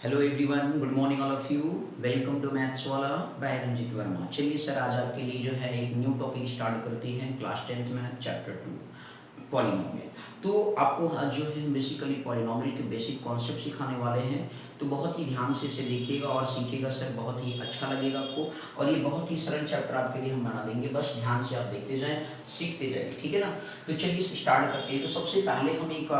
Hello everyone, good morning all of you. Welcome to maths वाला by Ranjit Varma. चलिए sir, आज आपके लिए जो है एक न्यू टॉपिक स्टार्ट करते हैं क्लास 10th में चैप्टर 2 पॉलिनोमियल। तो आपको आज जो है बेसिकली पॉलिनोमियल के बेसिक कॉन्सेप्ट सिखाने वाले हैं। तो बहुत ही ध्यान से इसे देखिएगा और सीखिएगा सर, बहुत ही अच्छा लगेगा आपको। और ये बहुत ही सरल चैप्टर आपके लिए हम बना देंगे, बस ध्यान से आप देखते जाएं, सीखते जाएं, ठीक है ना। तो चलिए स्टार्ट करते हैं। तो सबसे पहले हम एक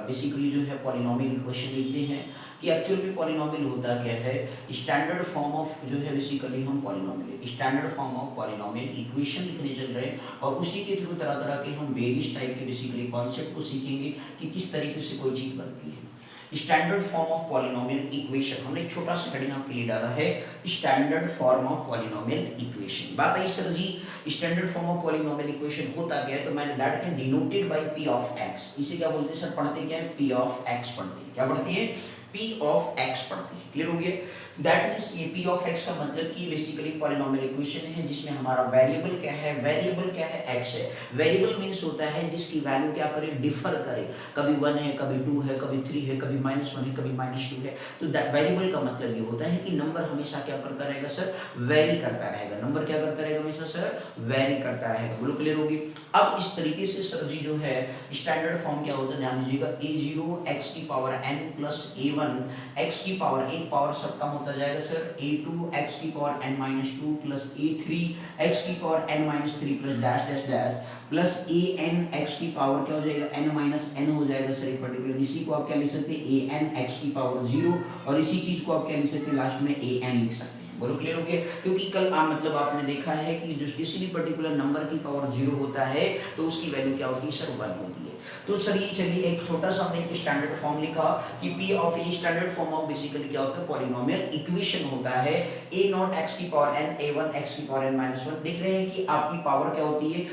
बेसिकली जो है पॉलिनोमियल क्वेश्चन लिखते हैं कि एक्चुअल में पॉलिनोमियल होता क्या है। स्टैंडर्ड फॉर्म ऑफ जो है बेसिकली हम polynomial standard form of polynomial equation लिखने चल रहे हैं, और उसी के थ्रू तरह तरह के हम वेरियस टाइप के बेसिकली कॉन्सेप्ट को सीखेंगे कि किस तरीके से कोई चीज़ बनती है। Standard form of polynomial equation हमने एक छोटा सा हेडिंग आपके लिए डाला है, standard form of polynomial equation. बात आई sir ji, standard form of polynomial equation होता क्या है, तो मैंने that can denoted by p of x. इसे क्या बोलते हैं सर, पढ़ते क्या है, पी ऑफ एक्स पढ़ते हैं। क्या पढ़ते हैं, पी ऑफ एक्स पढ़ते हैं। क्लियर हो गया। दैट मीन्स ये पी ऑफ एक्स का मतलब कि बेसिकली पॉलिनोमियल इक्वेशन है जिसमें हमारा वेरिएबल क्या है, वेरिएबल क्या है, एक्स है। वेरिएबल मीन्स होता है जिसकी वैल्यू क्या करे, डिफर करे, कभी 1 है, कभी 2 है, कभी 3 है, कभी -1 है, कभी -2 है। तो वेरिएबल का मतलब ये होता है कि नंबर हमेशा क्या करता रहेगा सर, वेरी करता रहेगा। नंबर क्या करता रहेगा हमेशा सर, वेरी करता रहेगा। बोलो क्लियर होगी। अब इस तरीके से सर जी जो है स्टैंडर्ड फॉर्म क्या होता है, ध्यान दीजिएगा, a0 x की power n plus a1 x की पावर, एक पावर सब कम होता जाएगा सर, a2 x की power n-2 plus a3 x की power n-3 plus dash dash dash plus an x की पावर क्या हो जाएगा, n-n हो जाएगा सर एक पर्टिकुलर। इसी को आप क्या लिख सकते हैं, an x की पावर 0, और इसी चीज को आप क्या लिख सकते हैं, लास्ट में an लिख सकते हैं। बोलो क्लियर हो गया। क्योंकि कल मतलब आपने देखा है कि जो किसी भी पर्टिकुलर नंबर की पावर 0 होता है तो उसकी वैल्यू क्या होती है सर, 1 होती है। तो सर ये चलिए एक छोटा सा हमने एक स्टैंडर्ड फॉर्म लिखा कि P of a standard form of basically क्या होता है, पॉलिनोमियल इक्वेशन होता है a0 x की पावर n, a1 x की पावर n-1। देख रहे हैं कि आपकी पावर क्या होती है,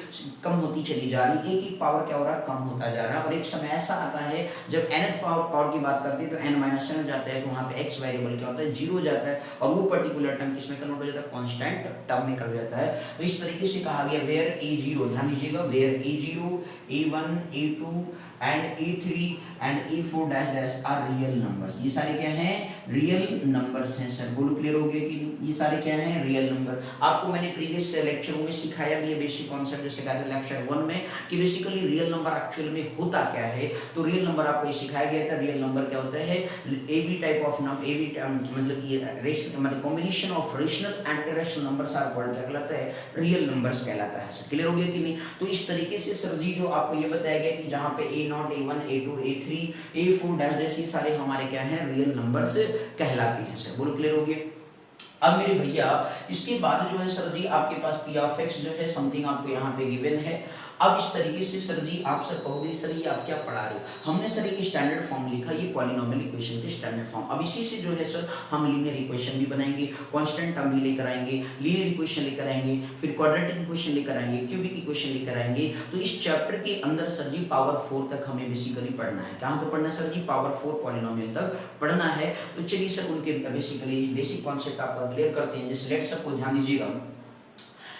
कम होती चली जा रही है, एक पावर क्या हो रहा है, कम होता जा रहा है। और एक समय ऐसा आता है जब nth पावर की बात करते हैं तो n-1 हो जाता है, तो वहां पे x वेरिएबल क्या होता है, 0 हो जाता है, और वो पर्टिकुलर टर्म किसमें कन्वर्ट हो जाता है, कांस्टेंट टर्म में कन्वर्ट हो जाता है। तो इस तरीके से कहा गया वेयर a0, ध्यान दीजिएगा, where a0, a1, a2 and a3 and a4 dash dash are real numbers। ये सारे क्या हैं, रियल नंबर्स हैं सर। बोलो क्लियर हो गया कि ये सारे क्या हैं, रियल नंबर। आपको मैंने प्रीवियस लेक्चरों में सिखाया भी है बेसिक कॉन्सेप्ट, जैसे सिखाया था लेक्चर 1 में कि बेसिकली रियल नंबर एक्चुअल में होता क्या है। तो रियल नंबर आपको ये सिखाया गया था। रियल नंबर क्या होता है, एवी टाइप ऑफ नंबर, एवी मतलब कि मतलब combination of rational and irrational numbers are called, क्या कहलाता है, रियल नंबर्स कहलाता है सर। क्लियर हो गया कि नहीं। तो इस तरीके से सर जी जो आपको ये बताया गया कि जहाँ पे a0, a1, a2, a3, a4 dash dash ये सारे हमारे क्या हैं, रियल नंबर्स कहलाते हैं सर। बोलो क्लियर हो गया। अब मेरे भैया इसके बाद जो है सर जी आपके पास पी ऑफ एक्स जो है समथिंग आपको यहाँ पे गिवन है। अब इस तरीके से सर जी आप सर कहोगे सर ये आप क्या पढ़ा रहे हो, हमने सर एक स्टैंडर्ड फॉर्म लिखा, ये पॉलिनोमियल इक्वेशन के स्टैंडर्ड फॉर्म। अब इसी से जो है सर हम लीनियर इक्वेशन भी बनाएंगे, कांस्टेंट टर्म भी लेकर आएंगे, लीनियर इक्वेशन लेकर आएंगे, फिर क्वाड्रेटिक इक्वेशन लेकर आएंगे, क्यूबिक इक्वेशन लेकर आएंगे। तो इस चैप्टर के अंदर सर जी पावर 4 तक हमें बेसिकली पढ़ना है। कहाँ पे पढ़ना है सर जी, पावर 4 पॉलिनोमियल तक पढ़ना है। तो चलिए सर उनके बेसिकली बेसिक कॉन्सेप्ट आपका क्लियर करते हैं। जैसे लेट सबको ध्यान दीजिएगा,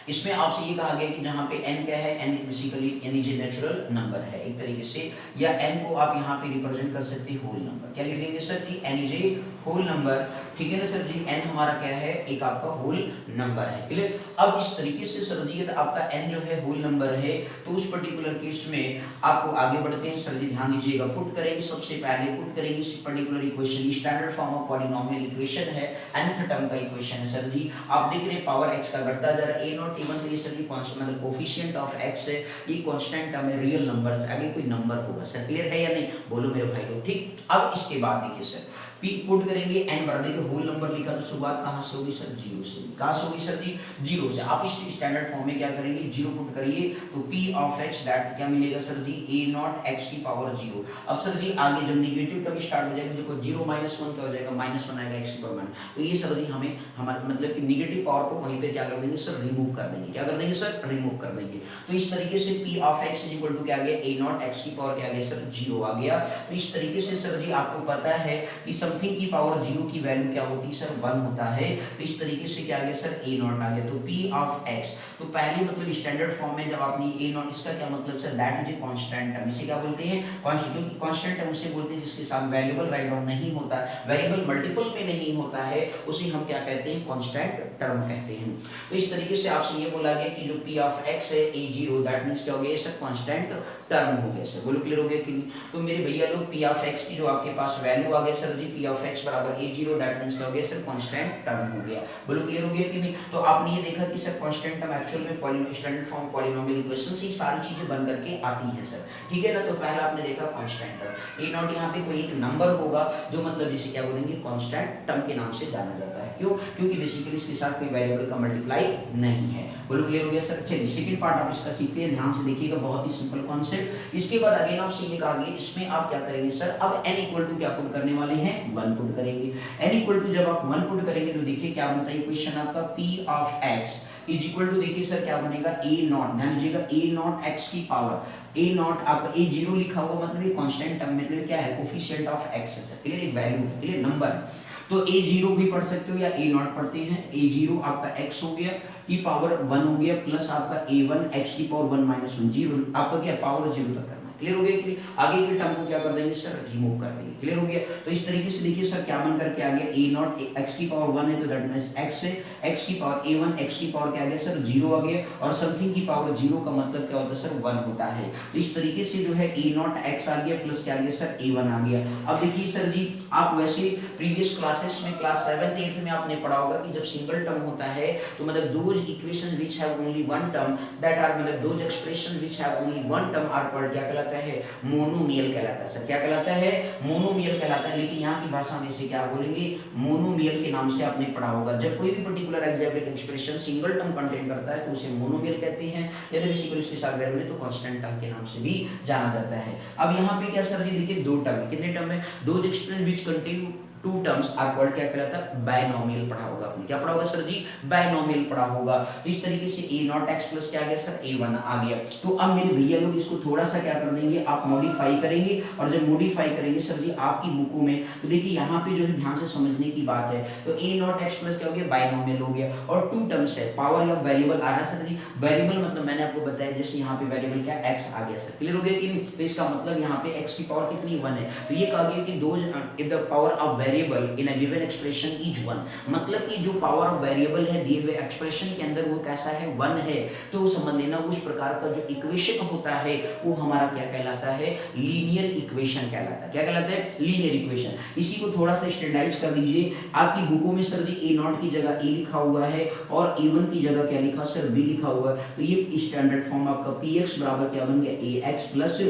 इसमें आपसे ये कहा गया कि जहाँ पे n क्या है, n बेसिकली यानी जो नेचुरल नंबर है एक तरीके से, या n को आप यहाँ पे रिप्रेजेंट कर सकते हैं होल नंबर। क्या लिख लेंगे सर कि n is a whole number, ठीक है ना सर जी। n हमारा क्या है, एक आपका होल नंबर है। क्लियर। अब इस तरीके से सर जी आपका n जो है होल नंबर है, तो उस पर्टिकुलर केस में आपको आगे बढ़ते हैं सर जी, ध्यान दीजिएगा। पुट करेंगे, सबसे पहले पुट करेंगे इस particular equation, standard form of polynomial equation है, nth टर्म का इक्वेशन है सर जी। आप देख रहे हैं पावर x का घटता जा रहा है, a0 a1, तो ये सर जी मतलब कोफिशिएंट ऑफ x है, ये कांस्टेंट टर्म है, रियल नंबर्स, आगे कोई नंबर होगा सर। क्लियर है या नहीं, बोलो मेरे भाई लोग, ठीक। अब इसके बाद देखिए सर p पुट करेंगे, n बढ़ देंगे, होल नंबर लिखा तो शुरुआत कहाँ से होगी सर, 0 से। कहाँ से होगी सर जी, 0 से। आप इस स्टैंडर्ड फॉर्म में क्या करेंगे, 0 पुट करिए, तो p ऑफ x दैट क्या मिलेगा सर जी, a0 x की पावर 0। अब सर जी आगे जब नेगेटिव टर्म स्टार्ट हो जाएगा, देखो 0 -1 क्या हो जाएगा, -1 आएगा x की पावर 1। तो ये सर जी हमें हमारे मतलब कि नेगेटिव पावर को वहीं पे क्या कर देंगे सर, रिमूव कर देंगे, क्या कर देंगे सर, रिमूव कर देंगे। तो इस तरीके से p of x is equal to क्या आ गया, ए नॉट एक्स की पावर क्या आ गया सर, 0 आ गया। तो इस तरीके से सर जी आपको पता है कि समथिंग की पावर 0 की वैल्यू क्या होती है सर, 1 होता है। तो इस तरीके से क्या आ गया सर, ए नॉट आ गया। तो पी ऑफ एक्स, तो पहले मतलब स्टैंडर्ड फॉर्म में जब आपने ए नॉट, इसका क्या मतलब sir, that is a constant term. इसे क्या बोलते हैं, कांस्टेंट, क्योंकि कांस्टेंट टर्म उसे बोलते हैं जिसके साथ वेरिएबल राइट डाउन नहीं होता, वेरिएबल मल्टीपल पे नहीं होता है, उसे हम क्या कहते हैं, कांस्टेंट टर्म कहते हैं। तो इस तरीके से आपसे ये बोला गया कि जो पी ऑफ एक्स है ए जीरो, दैट मींस क्या हो गया सर, कांस्टेंट टर्म हो गया सर। बोलो क्लियर हो गया कि नहीं। तो मेरे भैया लोग पी ऑफ एक्स की जो आपके पास वैल्यू आ गया sir ji, p of x बराबर ए जीरो, दैट मींस क्या हो गया सर, कांस्टेंट टर्म हो गया। बोलो क्लियर हो गया कि नहीं। तो आपने ये देखा कि सर कांस्टेंट टर्म एक्चुअल में स्टैंडर्ड फॉर्म पॉलिनोमियल इक्वेशन से सारी चीजें बन करके आती है सर, ठीक है ना। तो पहला आपने देखा कांस्टेंट टर्म, ए नॉट यहाँ पे कोई एक नंबर होगा जो मतलब जिसे क्या बोलेंगे, कांस्टेंट टर्म के नाम से जाना जाता है। क्यों, क्योंकि बेसिकली इसके साथ कोई वेरिएबल का मल्टीप्लाई नहीं है। बोलो क्लियर हो गया सर। चलिए सेकंड पार्ट आप इसका सीखते हैं, ध्यान से देखिएगा, बहुत ही सिंपल कॉन्सेप्ट। इसके बाद अगेन आपसे ये कहा गया, इसमें आप क्या करेंगे सर, अब n इक्वल टू क्या पुट करने वाले हैं, 1 पुट करेंगे। n इक्वल टू जब आप 1 पुट करेंगे तो देखिए क्या बनता है इक्वेशन आपका, p of x is equal to, देखिए सर क्या बनेगा, a नॉट, ध्यान दीजिएगा, a नॉट x की पावर, a नॉट आपका a जीरो लिखा हुआ मतलब ये कांस्टेंट टर्म मतलब क्या है, कोफिशिएंट ऑफ x है सर, क्लियर, एक वैल्यू है, क्लियर, नंबर है। तो a जीरो भी पढ़ सकते हो या a नॉट पढ़ते हैं। a जीरो आपका x हो गया की पावर 1 हो गया, प्लस आपका a1 x की पावर 1 माइनस 1, जीरो आपका क्या पावर 0 तक करना, क्लियर हो गया कि आगे के टर्म को क्या कर देंगे सर, रिमूव कर देंगे, क्लियर हो गया। तो इस तरीके से देखिए सर क्या बन करके आ गया, a नॉट x की पावर 1 है तो दैट मींस x है, x की पावर a1 x की पावर क्या आ गया सर, 0 आ गया, और समथिंग की पावर 0 का मतलब क्या होता है सर, 1 होता है। तो इस तरीके से जो है a नॉट x आ गया प्लस क्या आ गया सर, a1 आ गया। अब देखिए सर जी आप वैसे प्रीवियस क्लासेस में क्लास 7th 8th में आपने पढ़ा होगा कि जब सिंगल टर्म होता है तो मतलब those equation which have only one term that are, मतलब those expression which have only one term are called, क्या कहलाता है, मोनोमियल कहलाता है सर, क्या कहलाता है, मोनोमियल कहलाता है। लेकिन यहाँ की भाषा में इसे क्या बोलेंगे, मोनोमियल के नाम से आपने पढ़ा होगा। जब कोई भी particular algebraic expression single term contain करता है तो उसे मोनोमियल कहते हैं, यदि बेसिकली उसके साथ वेरिएबल तो कांस्टेंट टर्म के नाम से भी जाना जाता है। अब यहाँ पे क्या सर जी देखिए दो टर्म है, कितने टर्म है, those expression which contain two terms are called, क्या कहलाता है, बायनोमियल पढ़ा होगा आपने, क्या पढ़ा होगा सर जी, बायनोमियल पढ़ा होगा। तो इस तरीके से a नॉट x प्लस क्या आ गया सर, a1 आ गया। तो अब मेरे भैया लोग इसको थोड़ा सा क्या कर देंगे, आप मॉडिफाई करेंगे, और जब मॉडिफाई करेंगे सर जी आपकी बुकों में, तो देखिए यहाँ पे जो है ध्यान से समझने की बात है, तो a नॉट x प्लस क्या हो गया, बायनोमियल हो गया, और टू टर्म्स है, पावर या वेरिएबल आ रहा है सर जी, वेरिएबल मतलब मैंने आपको बताया जैसे यहाँ पे वेरिएबल क्या x आ गया सर, क्लियर हो गया कि नहीं। तो इसका मतलब यहाँ पे x की पावर कितनी, 1 है। तो ये कहा गया कि those if the power of variable in a given expression is 1, मतलब कि जो पावर ऑफ वेरिएबल है दिए हुए एक्सप्रेशन के अंदर वो कैसा है, 1 है। तो समझ लेना उस प्रकार का जो इक्वेशन होता है वो हमारा क्या कहलाता है, लीनियर इक्वेशन कहलाता है, क्या कहलाता है, लीनियर इक्वेशन। इसी को थोड़ा सा स्टैंडर्डाइज कर लीजिए, आपकी बुकों में सर जी a नॉट की जगह a लिखा हुआ है और a1 की जगह क्या लिखा सर, b लिखा हुआ है। तो ये स्टैंडर्ड फॉर्म आपका px बराबर क्या बन गया, ax प्लस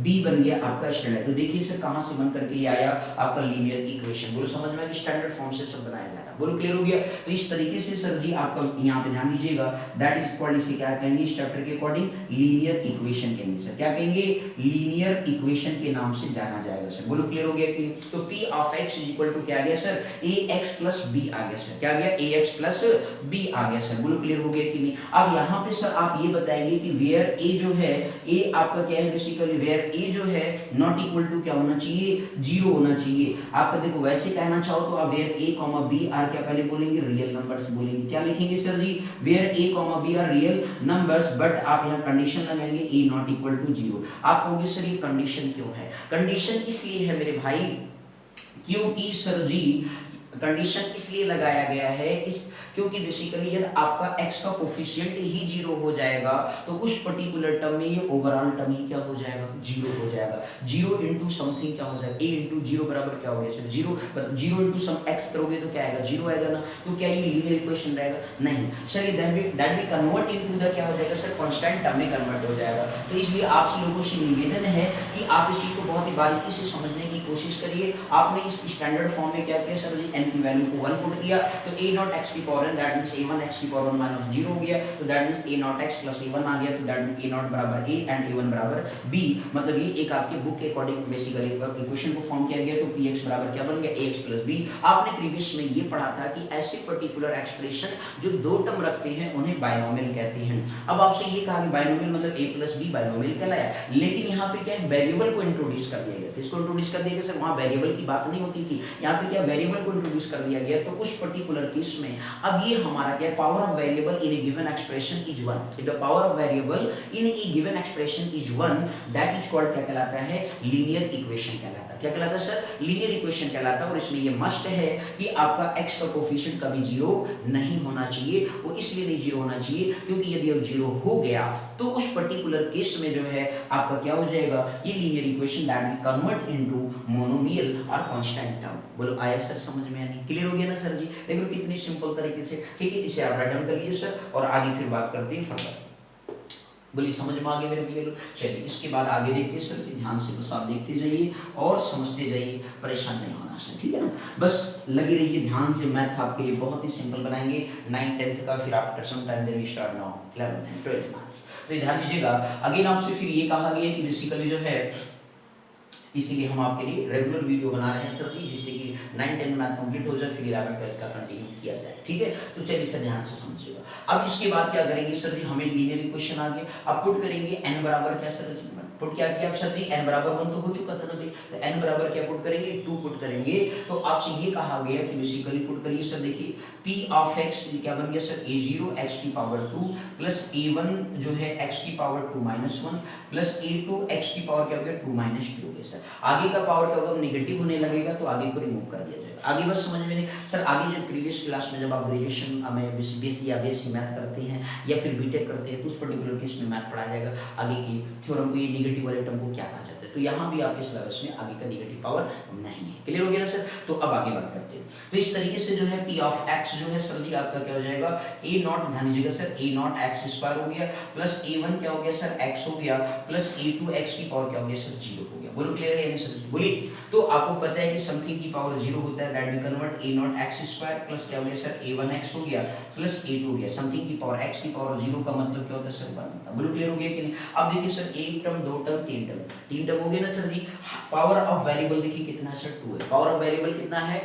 b बन गया आपका स्टैंडर्ड। तो देखिए सर कहां से बन करके ये आया आपका लीनियर इक्वेशन, बोलो समझ में, स्टैंडर्ड फॉर्म से सब बनाया जाएगा, बोलो क्लियर हो गया। तो इस तरीके से सर जी आपका यहाँ पे ध्यान दीजिएगा, दैट इज कॉल्ड, इसे क्या कहेंगे इस चैप्टर के अकॉर्डिंग, लीनियर इक्वेशन कहेंगे सर, क्या कहेंगे, लीनियर इक्वेशन के नाम से जाना जाएगा सर, बोलो क्लियर हो गया कि। तो p of x is equal to क्या आ गया सर, ax प्लस b आ गया सर, क्या आ गया, ax प्लस b आ गया सर, बोलो क्लियर हो गया कि नहीं। अब यहाँ पे सर आप ये बताएंगे कि वेयर a जो है, a आपका क्या है बेसिकली, वेयर a जो है नॉट इक्वल टू क्या होना चाहिए, 0 होना चाहिए। आपका देखो वैसे कहना चाहो तो आप वेयर a b आर क्या पहले बोलेंगे, रियल नंबर्स बोलेंगे, क्या लिखेंगे sir ji, where a b are real numbers, but आप यहाँ कंडीशन लगाएंगे a नॉट इक्वल टू 0। आप कहोगे सर ये कंडीशन क्यों है, कंडीशन इसलिए है मेरे भाई क्योंकि सर जी कंडीशन इसलिए लगाया गया है क्योंकि बेसिकली यदि आपका x का कोफिशिएंट ही 0 हो जाएगा तो उस पर्टिकुलर टर्म में ये ओवरऑल टर्म ही क्या हो जाएगा, 0 हो जाएगा। 0 इंटू समथिंग क्या हो जाएगा, a इंटू 0 बराबर क्या हो गया सर, 0 इंटू सम x करोगे तो क्या आएगा, 0 आएगा ना। तो क्या ये लीनियर इक्वेशन रहेगा, नहीं सर, ये दैट भी कन्वर्ट इनटू द क्या हो जाएगा सर, कांस्टेंट टर्म में कन्वर्ट हो जाएगा। तो इसलिए आप लोगों से निवेदन है कि आप इस चीज को बहुत ही बारीकी से समझने की कोशिश करिए। आपने इस स्टैंडर्ड फॉर्म में क्या किया सर जी, n की वैल्यू को 1 पुट किया तो a नॉट x की power n that means a1 x की पावर 1 माइनस 0 हो गया, तो that means a not x plus a1 आ गया, तो दैट मींस a नॉट बराबर a एंड a1 बराबर b। मतलब ये एक आपके बुक के अकॉर्डिंग बेसिकली इक्वेशन को फॉर्म किया गया, तो px बराबर क्या बन गया, ax प्लस b। आपने प्रीवियस में ये पढ़ा था कि ऐसे पर्टिकुलर एक्सप्रेशन जो दो टर्म रखते हैं उन्हें बायनोमियल कहते हैं। अब आपसे ये कहा कि बायनोमियल मतलब a प्लस b बायनोमियल कहलाया, लेकिन यहाँ पे क्या है, वेरिएबल को इंट्रोड्यूस कर दिया गया। किसको इंट्रोड्यूस कर दिया गया सर, वहाँ वेरिएबल की बात नहीं होती थी, यहाँ पे क्या वेरिएबल को इंट्रोड्यूस कर दिया गया। तो उस पर्टिकुलर केस में अब ये हमारा क्या, power of variable in a given expression is 1। If the power of variable in a given expression is 1, that is called क्या कहलाता है, लीनियर इक्वेशन कहलाता है। क्या कहलाता है सर, लीनियर इक्वेशन कहलाता है। और इसमें ये मस्ट है कि आपका x का कोफिशिएंट कभी जीरो नहीं होना चाहिए। वो इसलिए नहीं जीरो होना चाहिए क्योंकि यदि वो जीरो हो गया तो उस पर्टिकुलर केस में जो है आपका क्या हो जाएगा, ये linear equation that will convert into monomial और कांस्टेंट टर्म। बोलो आया सर समझ में, यानी क्लियर हो गया ना सर जी। देखो कितनी सिंपल तरीके से, ठीक है, इसे आप राइट डाउन कर लीजिए सर और आगे फिर बात करते हैं फर्दर। बोलिए समझ में आ गया मेरे भैया लोग। चलिए इसके बाद आगे देखते हैं सर, ध्यान से बस आप देखते जाइए और समझते जाइए, परेशान नहीं होना सर, ठीक है ना। बस लगी रहिए ध्यान से, मैथ आपके लिए बहुत ही सिंपल बनाएंगे 9th 10th का, फिर after some time then we start now 11th and 12th maths. तो ध्यान दीजिएगा, अगेन आपसे फिर ये कहा गया है कि बेसिकली जो है, इसीलिए हम आपके लिए रेगुलर वीडियो बना रहे हैं सर जी, जिससे कि 9th 10th मैथ कंप्लीट हो जाए, फिर 11th 12th का कंटिन्यू किया जाए, ठीक है। तो चलिए सर ध्यान से समझिएगा। अब इसके बाद क्या करेंगे सर जी, हमें लीनियर इक्वेशन आ गया, अब पुट करेंगे n बराबर क्या सर जी, पुट क्या किया आप सर जी, n बराबर 1 तो हो चुका था ना भाई, तो n बराबर क्या पुट करेंगे, 2 पुट करेंगे। तो आपसे ये कहा गया कि बेसिकली पुट करिए सर, देखिए p ऑफ x क्या बन गया सर, a0 x की पावर 2 प्लस a1 जो है x की power 2 minus 1 plus a2 x की पावर क्या हो गया 2 माइनस 2 हो गया सर। आगे का पावर क्या होगा, नेगेटिव होने लगेगा तो आगे को रिमूव कर दिया जाएगा। आगे बस समझ में नहीं सर, आगे जो प्रीवियस क्लास में जब आप ग्रेजुएशन में बीएससी या बीएससी मैथ करते हैं या फिर बीटेक करते हैं तो उस पर्टिकुलर केस में मैथ पढ़ाया जाएगा, आगे की थ्योरम को, ये नेगेटिव वाले टर्म को क्या कहा जाता है। तो यहाँ भी आपके सिलेबस में आगे का नेगेटिव पावर नहीं है, क्लियर हो गया ना सर। तो अब आगे बात करते हैं। तो इस तरीके से जो है p ऑफ x जो है सर जी आपका क्या हो जाएगा, a नॉट, ध्यान दीजिएगा sir, a not x square हो गया प्लस a1 क्या हो गया सर x हो गया प्लस a2 x की पावर क्या हो गया सर 0 हो गया। बोलो क्लियर है सर जी, बोलिए। तो आपको पता है कि समथिंग की पावर 0 होता है, that we convert a not x square plus क्या हो गया सर a1 x हो गया प्लस a2 हो गया। समथिंग की पावर x की पावर 0 का मतलब क्या होता है सर 1 होता है। बोलो क्लियर हो गया कि नहीं। अब देखिए सर, एक टर्म, दो टर्म, तीन टर्म हो गया ना sir ji. Power of variable देखिए कितना सर 2 है, पावर ऑफ वेरिएबल कितना है,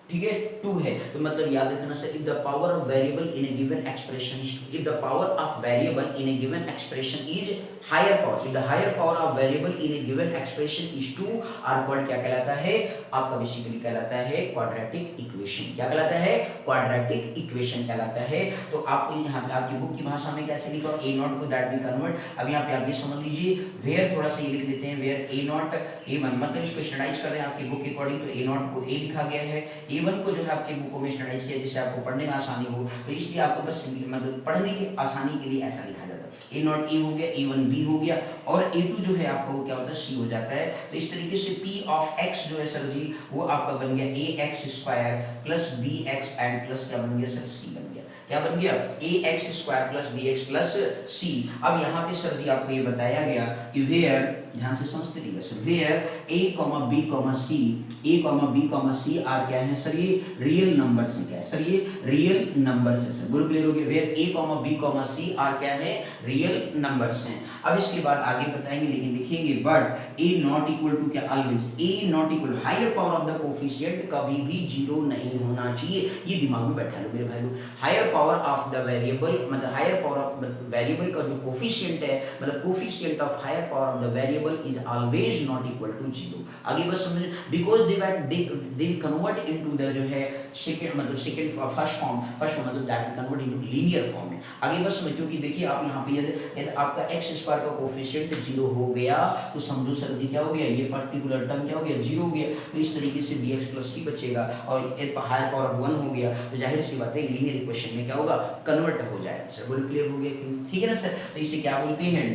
ठीक है 2 है। तो मतलब याद रखना sir, if the power of variable in a given expression if the power of variable in a given expression is higher power, if the higher power of variable in a given expression is 2 are called क्या कहलाता है, आपका basically कहलाता है quadratic equation. क्या कहलाता है, quadratic equation कहलाता है। तो आपको यहाँ पे आपकी बुक की भाषा में कैसे लिखा, a नॉट को दैट वी कन्वर्ट। अब यहाँ पे आप ये समझ लीजिए, वेयर थोड़ा सा ये लिख लेते हैं, वेयर a नॉट a1, मतलब इसको स्टैंडर्डाइज कर रहे हैं आपकी बुक के अकॉर्डिंग, तो a नॉट को a लिखा गया है, a1 को जो है आपकी बुकों में स्टैंडर्डाइज किया जिससे आपको पढ़ने में आसानी हो, तो इसलिए आपको बस मतलब पढ़ने की आसानी के लिए ऐसा लिखा जाता है। a नॉट a हो गया, a1 b हो गया और a2 जो है आपका वो क्या होता है c हो जाता है। तो इस तरीके से p ऑफ x जो है सर जी वो आपका बन गया ax square plus bx and plus क्या बन गया सर c बन गया। क्या बन गया, ax square plus bx plus c। अब यहाँ पे सर जी आपको ये बताया गया कि वेयर, ध्यान से समझते रहिएगा sir, where a, b, c, a, b, c are क्या है सर, ये रियल नंबर्स हैं। क्या है सर, ये रियल नंबर्स है सर। बोलो क्लियर हो गया, where a, b, c are क्या है, रियल नंबर्स हैं। अब इसके बाद आगे बताएंगे, लेकिन लिखेंगे but a not equal to क्या, always a not equal, higher power of the coefficient कभी भी 0 नहीं होना चाहिए। ये दिमाग में बैठा लो मेरे भाई लोग। Higher power of the variable मतलब हायर पावर ऑफ वेरिएबल का जो कोफिशिएंट है, मतलब coefficient of higher power of the variable is always not equal to 0। आगे बस समझ, because they convert into the जो है सेकंड मतलब सेकंड फर्स्ट फॉर्म मतलब that convert into linear form में। आगे बस समझ, क्योंकि देखिए आप यहाँ पे यदि आपका x स्क्वायर का कोफिशिएंट 0 हो गया तो समझो सर जी क्या हो गया, ये पर्टिकुलर टर्म क्या हो गया, 0 हो गया। तो इस तरीके से bx प्लस c बचेगा और हायर पावर ऑफ 1 हो गया, तो जाहिर सी बात है लीनियर इक्वेशन में क्या होगा, कन्वर्ट हो जाएगा सर। बोलो क्लियर हो गया, ठीक है ना सर। तो इसे क्या बोलते हैं,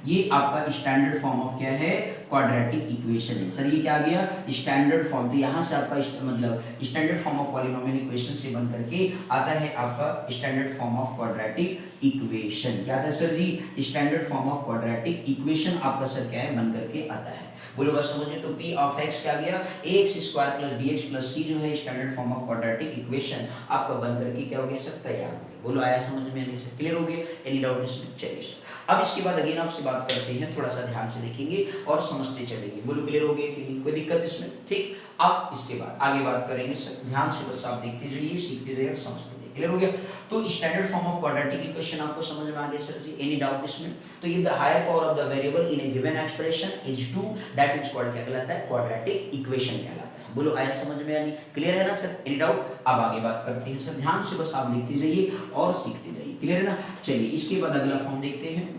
ये आपका स्टैंडर्ड फॉर्म ऑफ क्या है, क्वाड्रेटिक इक्वेशन है सर। ये क्या आ गया, स्टैंडर्ड फॉर्म। तो यहाँ से आपका मतलब standard form of polynomial equation से बन करके आता है आपका standard form of quadratic equation. क्या आता है sir ji, standard form of quadratic equation आपका सर क्या है, बन करके आता है। बोलो बस समझ में। तो पी ऑफ एक्स क्या गया, a x square plus b x plus c जो है standard form of quadratic equation आपका बन करके क्या हो गया सर, तैयार हो गया। बोलो आया समझ में, यानी सर क्लियर हो गया, एनी डाउट इसमें? चलिए सर अब इसके बाद अगेन आपसे बात करते हैं, थोड़ा सा ध्यान से देखेंगे और समझते चलेंगे। बोलो क्लियर हो गया कि नहीं, कोई दिक्कत इसमें? ठीक, अब इसके बाद आगे बात करेंगे सर, ध्यान से बस आप देखते जाइए, सीखते जाइए और समझते जाइए। क्लियर हो गया? तो standard form of quadratic equation आपको समझ में आ गया सर जी, एनी डाउट इसमें? तो ये the higher power of the variable in a given expression is 2, that is called क्या कहलाता है, क्वाड्रेटिक इक्वेशन कहलाता है। बोलो आया समझ में, यानी क्लियर है ना सर, एनी डाउट? अब आगे बात करते हैं सर, ध्यान से बस आप देखते जाइए और सीखते जाइए। क्लियर है ना? चलिए इसके बाद अगला फॉर्म देखते हैं।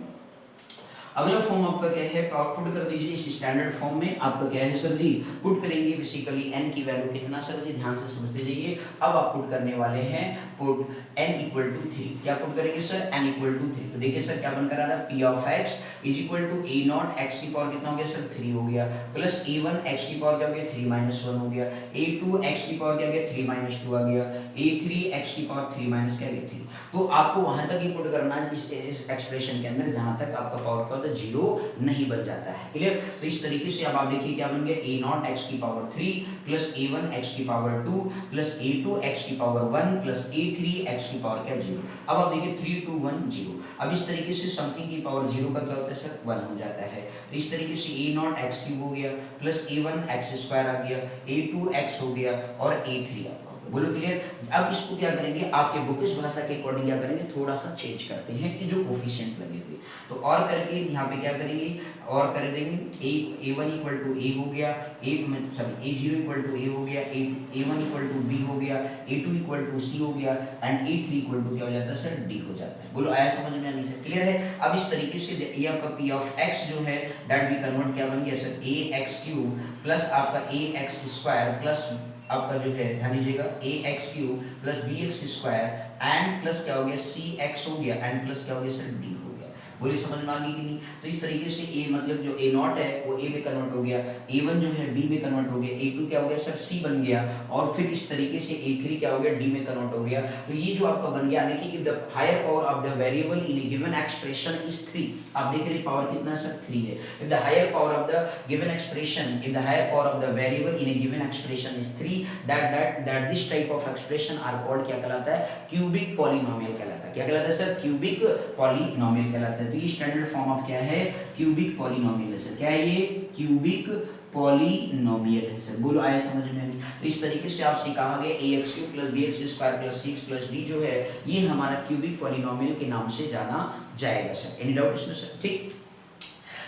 अगला फॉर्म आपका क्या है, पुट कर दीजिए इस स्टैंडर्ड फॉर्म में। आपका क्या है सर जी, पुट करेंगे बेसिकली n की वैल्यू कितना सर जी, ध्यान से समझते जाइए। अब आप पुट करने वाले हैं, पुट n इक्वल टू 3। क्या पुट करेंगे सर, n इक्वल टू 3। तो देखिए सर क्या बनकर आ रहा है, p of x is equal to a not x की पावर कितना हो गया सर, 3 हो गया, प्लस a1 x की पावर क्या हो गया, 3 माइनस 1 हो गया, a2 x की पावर क्या हो गया, 3 माइनस 2 आ गया, a3 x की पावर 3 माइनस क्या गया, 3। तो आपको वहां तक ही पुट करना है इस एक्सप्रेशन के अंदर जहां तक आपका पावर क्या होता है, 0 नहीं बन जाता है। क्लियर? तो इस तरीके से अब आप देखिए क्या बन गया, a नॉट x की पावर 3 प्लस a1 x की पावर 2 प्लस a2 x की पावर 1 प्लस a3 x की पावर क्या, 0। अब आप देखिए 3 2 1 0। अब इस तरीके से समथिंग की पावर 0 का क्या होता है सर, 1 हो जाता है। तो इस तरीके से a नॉट x क्यूब हो गया प्लस a1 x स्क्वायर आ गया, a2 x हो गया और a3 आपका। बोलो क्लियर? अब इसको क्या करेंगे, आपके बुकिश भाषा के अकॉर्डिंग क्या करेंगे, थोड़ा सा चेंज करते हैं कि जो कोफिशिएंट लगे हुए, तो और करके यहाँ पे क्या करेंगे, और कर देंगे a1 इक्वल टू a हो गया, a0 इक्वल टू a हो गया, a1 इक्वल टू b हो गया, a2 इक्वल टू c हो गया एंड a3 इक्वल टू क्या हो जाता है सर, d हो जाता है। बोलो आया समझ में, नहीं सर? क्लियर है? अब इस तरीके से ये आपका p ऑफ x जो है दैट भी कन्वर्ट क्या बन गया सर, ax क्यूब प्लस आपका ax स्क्वायर प्लस आपका जो है ध्यान दीजिएगा ax cube plus bx square and plus क्या हो गया cx हो गया एंड प्लस क्या हो गया सर, d हो गया। बोलिए समझ में आ गई कि नहीं? तो इस तरीके से a मतलब जो a नॉट है वो a में कन्वर्ट हो गया, a1 जो है b में कन्वर्ट हो गया, a2 क्या हो गया सर, c बन गया, और फिर इस तरीके से a3 क्या हो गया, d में कन्वर्ट हो गया। तो ये जो आपका बन गया, यानी कि if the higher power of the variable in a given expression is 3, आप देख रहे हैं पावर कितना सर, 3 है। If the higher power of the given expression, if the higher power of the variable in a given expression is 3, that this type of expression are called क्या कहलाता है, cubic polynomial कहलाता है। क्या कहलाता है सर, क्यूबिक पॉलिनोमियल कहलाता है। तो ये स्टैंडर्ड फॉर्म ऑफ क्या है, क्यूबिक पॉलिनोमियल है सर। क्या है ये, क्यूबिक पॉलिनोमियल है सर। बोलो आया समझ में नहीं? तो इस तरीके से आपसे कहा गया ax cube plus bx square plus 6 plus d जो है ये हमारा क्यूबिक पॉलिनोमियल के नाम से जाना जाएगा सर। एनी डाउट इसमें सर? ठीक,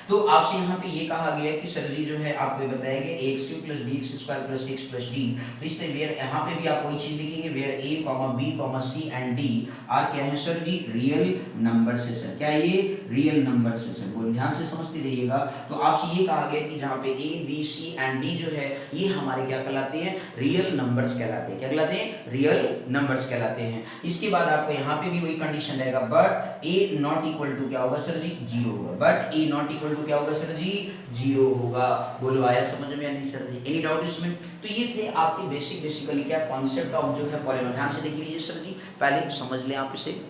तो आपसे यहाँ पे ये कहा गया कि सर जी जो है आपको बताया गया ax cube plus bx square plus 6 plus d। तो इस तरह यहाँ पे भी आप वही चीज लिखेंगे, where a, b, c and d are क्या है सर जी, रियल नंबर से सर। क्या ये, रियल नंबर से सर। बोलो ध्यान से समझते रहिएगा। तो आपसे ये कहा गया कि जहाँ पे a, b, c and d जो है ये हमारे क्या कहलाते हैं, रियल नंबर्स कहलाते हैं। क्या कहलाते हैं, रियल नंबर्स कहलाते हैं। इसके बाद आपको यहाँ पे भी वही कंडीशन रहेगा, but a not equal to क्या होगा सर जी, 0 होगा। But a not equal to क्या होगा सर जी, 0 होगा। बोलो आया समझ में या नहीं सर जी? एनी डाउट इसमें? तो ये थे आपके बेसिकली क्या कॉन्सेप्ट ऑफ जो है पॉलिनोमियल। ध्यान से देख लीजिए सर जी, पहले समझ लें आप इसे।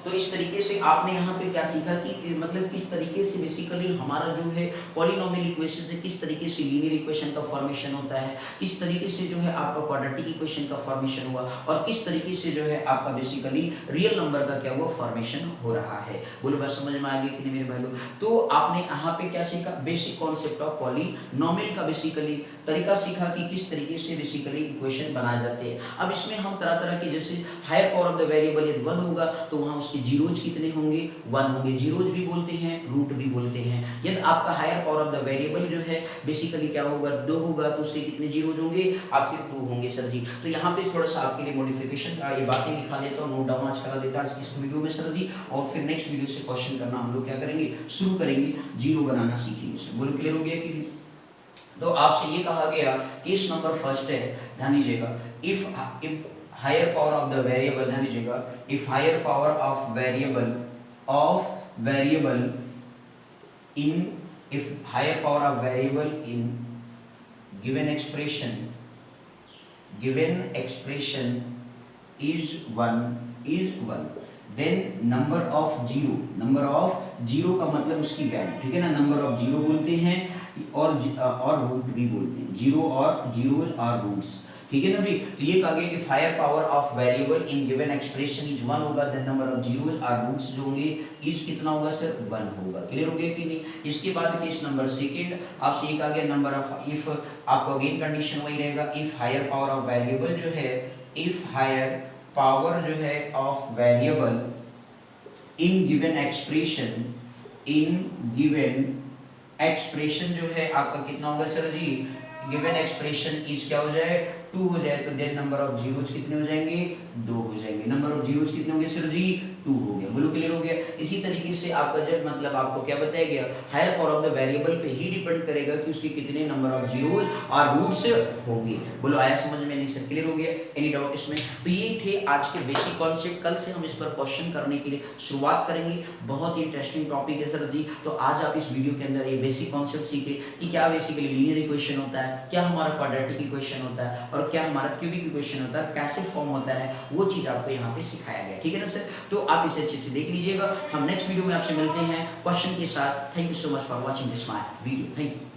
तो इस तरीके से आपने यहाँ पे क्या सीखा कि मतलब किस तरीके से बेसिकली हमारा जो है पॉलिनोमियल इक्वेशन से किस तरीके से लीनियर इक्वेशन का फॉर्मेशन होता है, किस तरीके से जो है आपका क्वाड्रेटिक इक्वेशन का फॉर्मेशन हुआ, और किस तरीके से जो है आपका बेसिकली रियल नंबर का क्या हुआ, फॉर्मेशन हो रहा है। बोलो बस समझ में आ गया कि नहीं मेरे भाइयों? तो आपने यहाँ पे क्या सीखा, बेसिक कॉन्सेप्ट ऑफ पॉलिनोमियल का बेसिकली तरीका सीखा कि किस तरीके से बेसिकली इक्वेशन बनाए जाते हैं। अब इसमें हम तरह तरह के, जैसे higher power of the variable यदि 1 होगा तो वहाँ उसके जीरोज कितने होंगे, 1 होंगे। जीरोज भी बोलते हैं, रूट भी बोलते हैं। यदि आपका higher power of the variable जो है बेसिकली क्या होगा, 2 होगा तो उसके कितने जीरोज होंगे, आपके 2 होंगे सर जी। तो यहाँ पे थोड़ा सा आपके लिए मॉडिफिकेशन का ये बातें लिखा देता हूँ, नोट डाउन आज करा देता हूँ इस वीडियो में सर जी, और फिर नेक्स्ट वीडियो से क्वेश्चन करना हम लोग क्या करेंगे, शुरू करेंगे, जीरो बनाना सीखेंगे सर। बोलो क्लियर हो गया कि? तो आपसे ये कहा गया कि इस नंबर फर्स्ट है, ध्यान दीजिएगा, if higher power of the variable, ध्यान दीजिएगा, if higher power of variable in, if higher power of variable in given expression is 1, then number of zero का मतलब उसकी वैल्यू, ठीक है ना, नंबर ऑफ जीरो बोलते हैं और रूट भी बोलते हैं, जीरोज और रूट्स, ठीक है ना भाई। तो ये कहा गया कि higher power of variable in given expression is 1 होगा, देन नंबर ऑफ जीरोज और रूट्स जो होंगे इज कितना होगा सर 1 होगा। क्लियर हो गया कि नहीं। इसके बाद केस नंबर सेकंड आपसे ये कहा गया नंबर ऑफ, इफ आपको अगेन कंडीशन वही रहेगा, if higher power of variable जो है, इफ हायर पावर जो है of variable in given expression जो है आपका कितना होगा sir ji, given expression is क्या हो जाए 2 हो जाए, तो देन नंबर ऑफ जीरोज कितने हो जाएंगे 2 हो जाएंगे, नंबर ऑफ जीरोज कितने होंगे सर जी 2 हो गया। बोलो क्लियर हो गया। इसी तरीके से आपका जब मतलब आपको क्या बताया गया, higher power of the variable पे ही डिपेंड करेगा कि उसके कितने नंबर ऑफ जीरोज और रूट्स होंगे। बोलो आया समझ में नहीं सर, क्लियर हो गया, एनी डाउट इसमें। तो ये थे आज के बेसिक कॉन्सेप्ट, कल से हम इस पर क्वेश्चन करने के लिए शुरुआत करेंगे। बहुत ही इंटरेस्टिंग टॉपिक है सर जी। तो आज आप इस वीडियो के अंदर ये बेसिक कॉन्सेप्ट सीखे कि क्या बेसिकली लीनियर इक्वेशन होता है, क्या हमारा क्वाड्रेटिक इक्वेशन होता है और क्या हमारा क्यूबिक इक्वेशन होता है, कैसे फॉर्म होता है, वो चीज आपको यहाँ पे सिखाया गया, ठीक है ना सर। तो आप इसे अच्छे से देख लीजिएगा। हम नेक्स्ट वीडियो में आपसे मिलते हैं क्वेश्चन के साथ। Thank you so much for watching this my video, thank you.